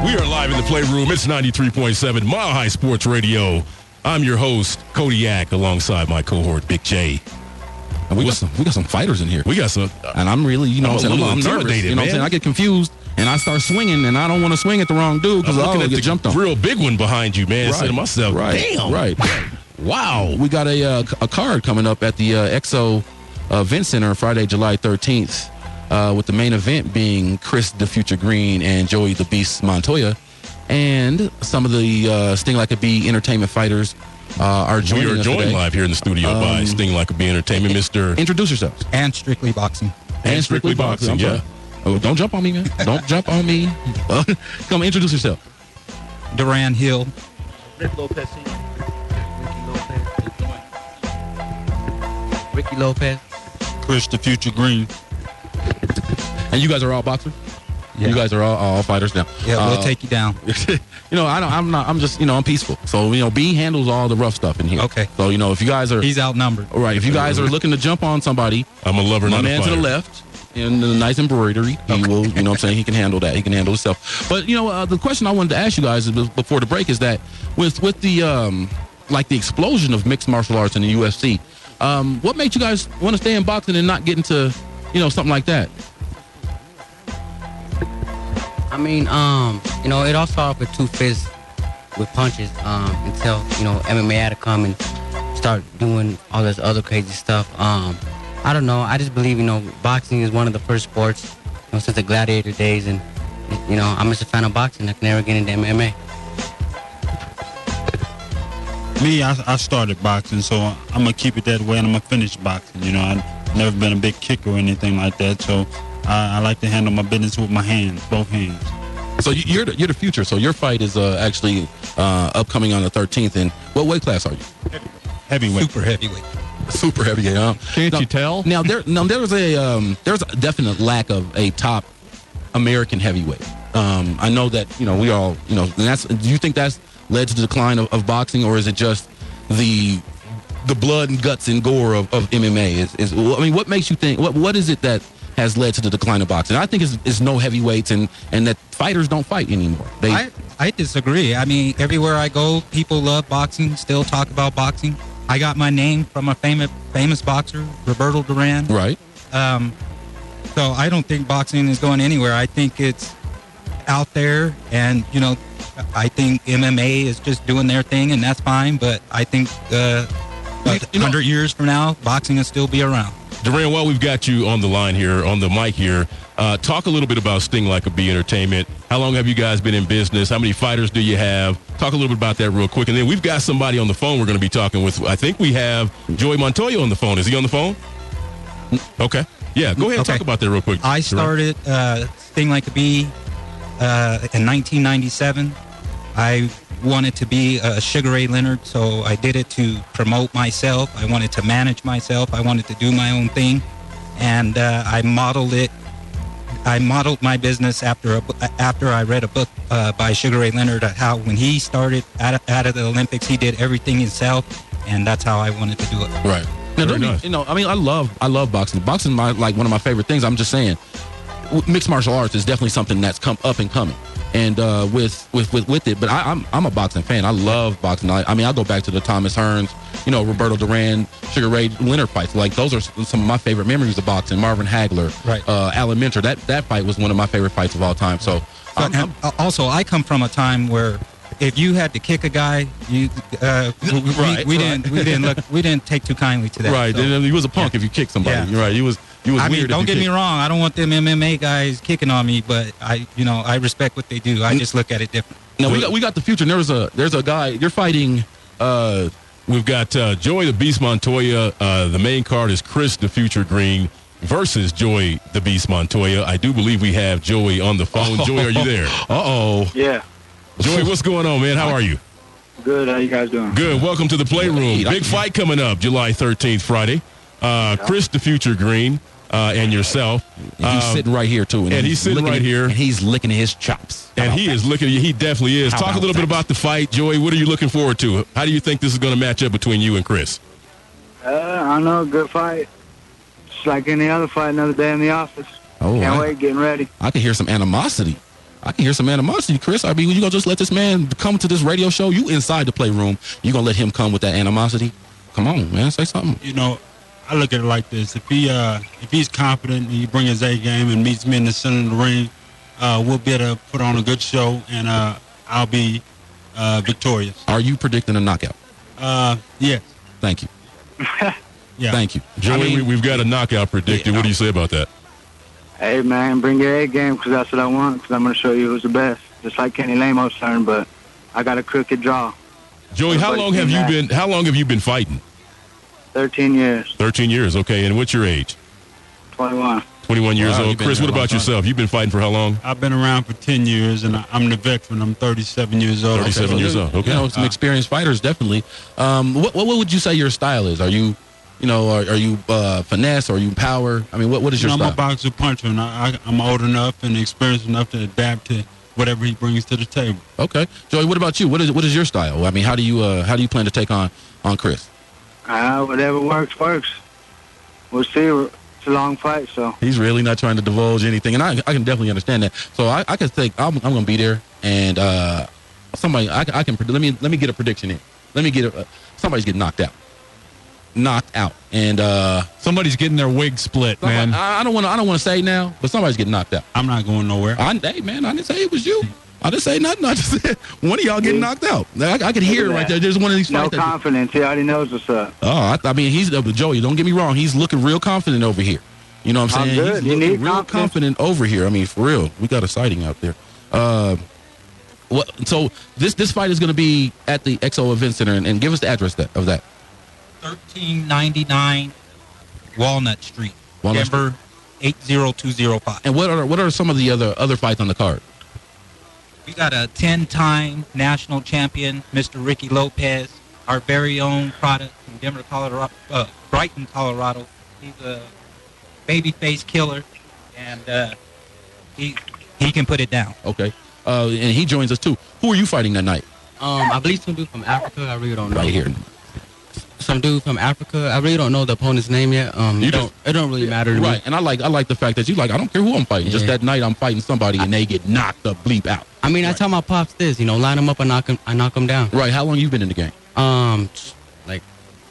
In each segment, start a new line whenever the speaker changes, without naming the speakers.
We are live in the Playroom. It's 93.7 Mile High Sports Radio. I'm your host, Kodiak, alongside my cohort, Big J.
And we got some fighters in here.
We got some.
And I'm really, I'm nervous. You know what I'm saying? I get confused, and I start swinging, and I don't want to swing at the wrong dude because I'll get jumped on.
Real big one behind you, man.
Right.
I said to myself, damn.
Right.
Wow.
We got a card coming up at the EXDO Event Center Friday, July 13th. With the main event being Chris the Future Green and Joey the Beast Montoya. And some of the Sting Like a Bee entertainment fighters are joining us today.
We are joined live here in the studio by Sting Like a Bee Entertainment.
Introduce yourselves.
And Strictly Boxing.
And Strictly Boxing, yeah.
Oh, don't jump on me, man. Don't jump on me. Come introduce yourself.
Duran Hill.
Ricky Lopez.
Chris the Future Green.
And you guys are all boxers?
Yeah.
You guys are all fighters now.
Yeah, we'll take you down.
I'm peaceful. So, B handles all the rough stuff in here.
Okay.
So, if you guys are...
He's outnumbered.
All right, if you guys are looking to jump on somebody...
I'm a lover, not a fighter.
My man to the left, in the nice embroidery, he will, he can handle that. He can handle himself. But, the question I wanted to ask you guys before the break is that with the, the explosion of mixed martial arts in the UFC, what made you guys want to stay in boxing and not get into, something like that?
I mean, it all started off with two fists with punches until, MMA had to come and start doing all this other crazy stuff. I don't know. I just believe, boxing is one of the first sports, since the gladiator days. And, I'm just a fan of boxing. I can never get into MMA.
Me, I started boxing, so I'm going to keep it that way, and I'm going to finish boxing. I've never been a big kicker or anything like that, so I like to handle my business with my hands, both hands.
So you're the future. So your fight is actually upcoming on the 13th. And what weight class are you?
Heavyweight.
Super heavyweight.
Super heavyweight, huh?
Can't you tell?
Now there's a definite lack of a top American heavyweight. I know that we all and that's. Do you think that's led to the decline of boxing, or is it just the blood and guts and gore of MMA? What makes you think? What is it that has led to the decline of boxing? I think it's no heavyweights and that fighters don't fight anymore.
I disagree. I mean, everywhere I go, people love boxing, still talk about boxing. I got my name from a famous boxer, Roberto Duran.
Right.
So I don't think boxing is going anywhere. I think it's out there, and, I think MMA is just doing their thing, and that's fine, but I think 100 years from now, boxing will still be around.
Duran, while we've got you on the line here, on the mic here, talk a little bit about Sting Like a Bee Entertainment. How long have you guys been in business? How many fighters do you have? Talk a little bit about that real quick. And then we've got somebody on the phone we're going to be talking with. I think we have Joey Montoya on the phone. Is he on the phone? Okay. Yeah, go ahead and talk about that real quick.
I started Sting Like a Bee in 1997. I wanted to be a Sugar Ray Leonard, so I did it to promote myself. I wanted to manage myself. I wanted to do my own thing, and I modeled it. I modeled my business after I read a book by Sugar Ray Leonard, how when he started out of the Olympics, he did everything himself, and that's how I wanted to do it.
Right. Now, I love boxing. Boxing is one of my favorite things. I'm just saying, mixed martial arts is definitely something that's come up and coming. And with it, but I'm a boxing fan. I love boxing. I go back to the Thomas Hearns, Roberto Duran, Sugar Ray Leonard fights. Like, those are some of my favorite memories of boxing. Marvin Hagler,
right.
Alan Minter. That fight was one of my favorite fights of all time. So,
also, I come from a time where if you had to kick a guy, we didn't take too kindly to that.
Right, so, he was a punk if you kicked somebody. Yeah. You're right. He was weird.
Don't get me wrong. I don't want them MMA guys kicking on me, but I respect what they do. I just look at it different.
Now we got the future. And there's a guy you're fighting.
We've got Joey the Beast Montoya. The main card is Chris the Future Green versus Joey the Beast Montoya. I do believe we have Joey on the phone. Joey, are you there?
Uh-oh.
Yeah.
Joey, what's going on, man? How are you?
Good. How you guys doing?
Good. Welcome to the Playroom. Big fight coming up July 13th, Friday. Chris the Future Green and yourself.
And he's sitting right here, too.
And he's sitting right here.
And he's licking his chops.
And he is licking. He definitely is. Talk a little bit about the fight. Joey, what are you looking forward to? How do you think this is going to match up between you and Chris?
I know, good fight. Just like any other fight, another day in the office.
Oh,
Can't wait, getting ready.
I can hear some animosity. I can hear some animosity, Chris. I mean, you gonna just let this man come to this radio show? You inside the playroom, you gonna let him come with that animosity? Come on, man, say something.
You know, I look at it like this: if he's confident and he brings his A game and meets me in the center of the ring, we'll be able to put on a good show, and I'll be victorious.
Are you predicting a knockout?
Yes.
Thank you.
Yeah.
Thank you.
Joey, we've got a knockout predicted. What do you say about that?
Hey, man, bring your A game because that's what I want because I'm going to show you who's the best. Just like Kenny Lamo's turn, but I got a crooked jaw.
Joey, how long have you been fighting?
13 years.
13 years, okay. And what's your age?
21.
21 years
Wow,
old.
you've been
Chris,
there
what
a long
about
time.
yourself? You've been fighting for how long?
I've been around for 10 years, and I'm the veteran. I'm 37 years old.
37 years old. Okay.
You know, some experienced fighters, definitely. What would you say your style is? Are you, are you finesse? Or are you power? I mean, what is your
I'm
style?
a boxer puncher, and I'm old enough and experienced enough to adapt to whatever he brings to the table.
Okay, Joey. What about you? What is your style? I mean, how do you plan to take on Chris?
Whatever works. We'll see. It's a long fight, so.
He's really not trying to divulge anything, and I can definitely understand that. So I can think I'm going to be there, and somebody I can let me get a prediction in. Let me get somebody's getting knocked out, and
Somebody's getting their wig split, man.
I don't want to say now, but somebody's getting knocked out.
I'm not going nowhere.
Hey man, I didn't say it was you. I didn't say nothing. I just said one of y'all getting knocked out. I could hear it right there. There's one of these
No
fights.
confidence. He already knows what's up.
I mean, he's Joey. Don't get me wrong. He's looking real confident over here. You know what I'm
I'm
saying?
good.
He's
You
looking
need
real
confidence.
confident over here. I mean, for real. We got a sighting out there. So this fight is going to be at the XO Event Center, and give us the address of that.
1399 Walnut Street,
Walnut
Denver 80205.
And what are some of the other fights on the card?
We got a 10-time national champion, Mr. Ricky Lopez, our very own product from Denver, Colorado, Brighton, Colorado. He's a babyface killer, and he can put it down.
Okay. And he joins us too. Who are you fighting that night?
I believe some dude from Africa. I really don't know.
Right here.
Some dude from Africa. I really don't know the opponent's name yet. It don't really matter to
Right.
me.
And I like the fact that I don't care who I'm fighting. Just
Yeah.
that night I'm fighting somebody and they get knocked the bleep out.
I mean, I tell my pops this, line him up and I knock him down.
Right. How long you been in the game?
Like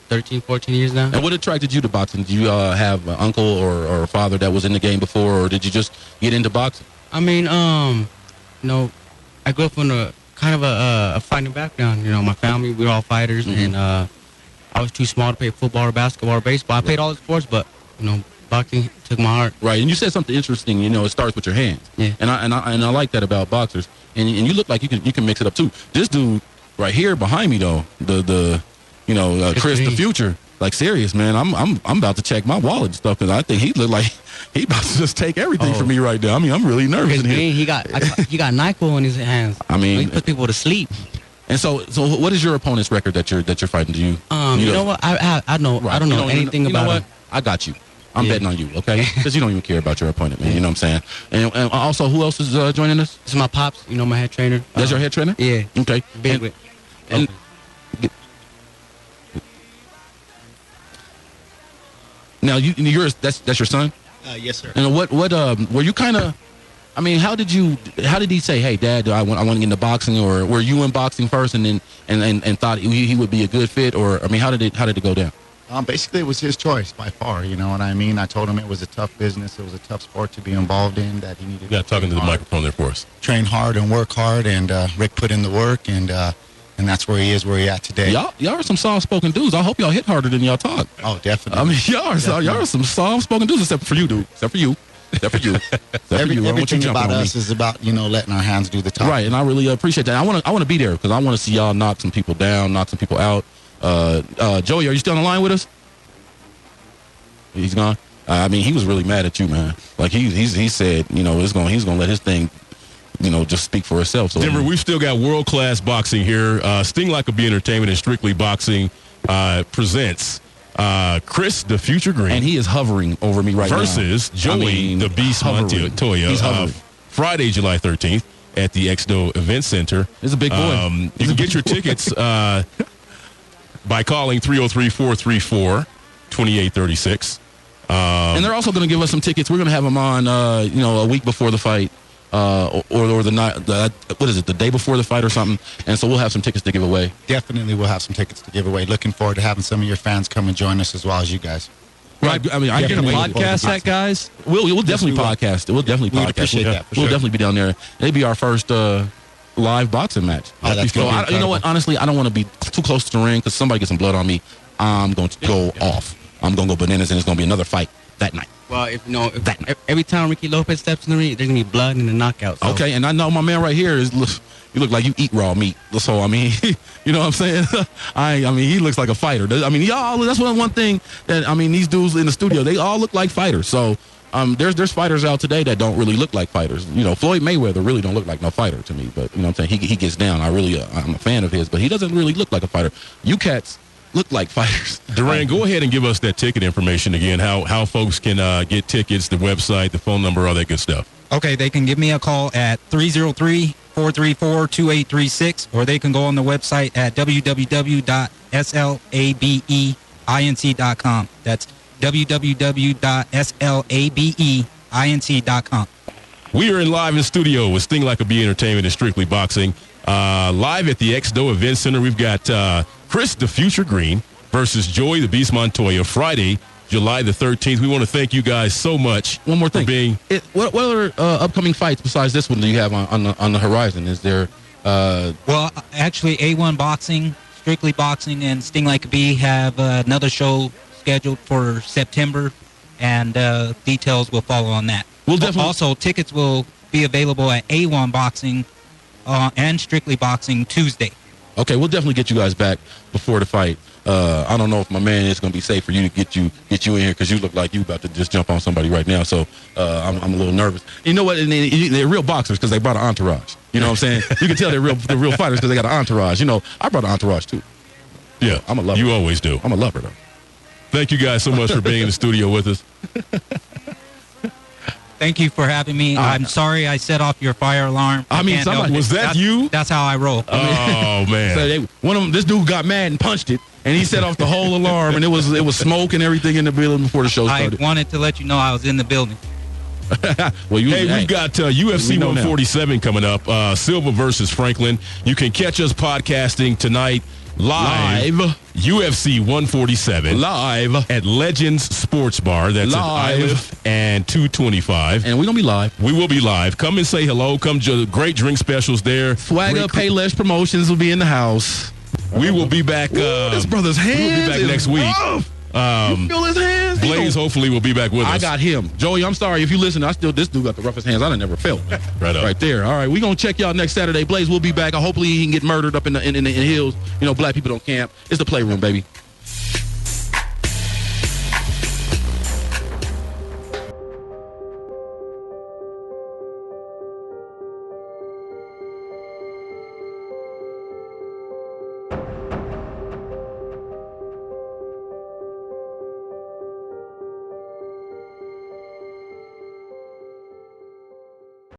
13, 14 years now.
And what attracted you to boxing? Did you have an uncle or a father that was in the game before, or did you just get into boxing?
I mean, I grew up in a kind of a fighting background. My family, we were all fighters, and I was too small to play football or basketball or baseball. I played all the sports, but boxing took my heart.
Right. And you said something interesting. It starts with your hands.
Yeah.
And I like that about boxers. And you look like you can mix it up too. This dude right here behind me though, Chris the Future. Like serious, man. I'm about to check my wallet and stuff because I think he look like he about to just take everything from me right now. I mean, I'm really nervous.
Because he got NyQuil in his hands.
I mean,
he put people to sleep.
And so what is your opponent's record that you're fighting? Do you?
You know what? I know.
Right.
I don't know anything
you know
about
what?
him.
I got you. I'm betting on you, okay? Because you don't even care about your opponent, man. You know what I'm saying? And also, who else is joining us?
This is my pops. My head trainer.
That's your head trainer?
Yeah.
Okay.
Big with.
And now that's your son?
Yes, sir.
And what were you kind of? I mean, how did he say, "Hey, Dad, I want to get into boxing," or were you in boxing first and then thought he would be a good fit, or I mean, how did it go down?
Basically, it was his choice by far. You know what I mean? I told him it was a tough business. It was a tough sport to be involved in. That he needed.
You got talking to the microphone there for us.
Train hard and work hard, and Rick put in the work, and that's where he is, where he at today.
Y'all are some soft-spoken dudes. I hope y'all hit harder than y'all talk.
Oh, definitely.
I mean, y'all are some soft-spoken dudes, except for you, dude. Except for you.
Everything about us is about letting our hands do the talking.
Right, and I really appreciate that. I want to be there because I want to see y'all knock some people down, knock some people out. Joey, are you still on the line with us? He's gone. I mean, he was really mad at you, man. Like he said, he's gonna let his thing, just speak for itself. So
Denver, we've still got world-class boxing here. Sting Like a Bee Entertainment and Strictly Boxing presents Chris the Future Green.
And he is hovering over me right
versus
now.
Joey the Beast Montoya.
He's hovering.
Friday, July 13th at the EXDO Event Center.
It's a big boy.
You can get your tickets by calling 303-434-2836.
And they're also going to give us some tickets. We're going to have them on, a week before the fight. or the night, what is it, the day before the fight or something. And so we'll have some tickets to give away.
Definitely, we'll have some tickets to give away. Looking forward to having some of your fans come and join us as well as you guys.
Right. I mean, I
You're
can't
going to
wait.
podcast that, guys?
We'll definitely podcast it. We'll definitely
We'd
podcast
appreciate
it.
that, for
We'll
sure.
definitely be down there. It'll be our first live boxing match.
Oh, that's
So
gonna be
you know what?
incredible.
Honestly, I don't want to be too close to the ring because somebody gets some blood on me. I'm going to go off. I'm going to go bananas, and it's going to be another fight that night.
Well, if every time Ricky Lopez steps in the ring, there's gonna be blood and a knockout. So.
Okay, and I know my man right here is. You look like you eat raw meat. So I mean, you know what I'm saying? I mean, he looks like a fighter. I mean, y'all. That's one thing that I mean. These dudes in the studio, they all look like fighters. So there's fighters out today that don't really look like fighters. You know, Floyd Mayweather really don't look like no fighter to me. But you know what I'm saying? He gets down. I'm a fan of his, but he doesn't really look like a fighter. You cats look like fighters.
Duran, go ahead and give us that ticket information again. How folks can get tickets, the website, the phone number, all that good stuff.
Okay, they can give me a call at 303-434-2836, or they can go on the website at www.slabeinc.com. That's www.slabeinc.com.
We are live in studio with Sting Like a Bee Entertainment and Strictly Boxing. Live at the EXDO Event Center, we've got Chris the Future Green versus Joey the Beast Montoya, Friday, July the 13th. We want to thank you guys so much.
One more thing.
For being
What other upcoming fights besides this one do you have on the horizon? Is there?
Well, actually, A1 Boxing, Strictly Boxing, and Sting Like a Bee have another show scheduled for September, and details will follow on that.
We'll definitely-
Also, tickets will be available at A1 Boxing and Strictly Boxing Tuesday.
Okay, we'll definitely get you guys back before the fight. I don't know if my man is going to be safe for you to get you in here because you look like you about to just jump on somebody right now. So I'm a little nervous. You know what? And they're real boxers because they brought an entourage. You know what I'm saying? You can tell they're real fighters because they got an entourage. You know, I brought an entourage too.
yeah,
I'm a lover.
You always do.
I'm a lover though.
Thank you guys so much for being in the studio with us.
Thank you for having me. I'm sorry I set off your fire alarm.
I mean,
can't help
somebody-
it.
was that
That's-
you?
That's how I roll.
Oh man.
So one of them, this dude got mad and punched it, and he set off the whole alarm, and it was smoke and everything in the building before the show
I
started.
wanted to let you know I was in the building.
Well,
Hey, we've got UFC
we know now.
147 coming up. Silva versus Franklin. You can catch us podcasting tonight live. UFC 147
live,
at Legends Sports Bar. That's
Live.
at Iliff and 225.
and we're gonna be live.
We will be live. Come and say hello. Come to great drink specials there.
Swagger
Great-
Payless Promotions will be in the house.
We will be back.
This brother's hands.
We'll be back
is
next week.
rough. You feel his hands? He
Blaze
don't-
hopefully will be back with us.
I got him. Joey, I'm sorry if you listen. This dude got the roughest hands I done never felt.
Right up.
Right there. All right, we're gonna check y'all next Saturday. Blaze will be back. Hopefully he can get murdered up in the hills. You know, black people don't camp. It's the playroom, baby.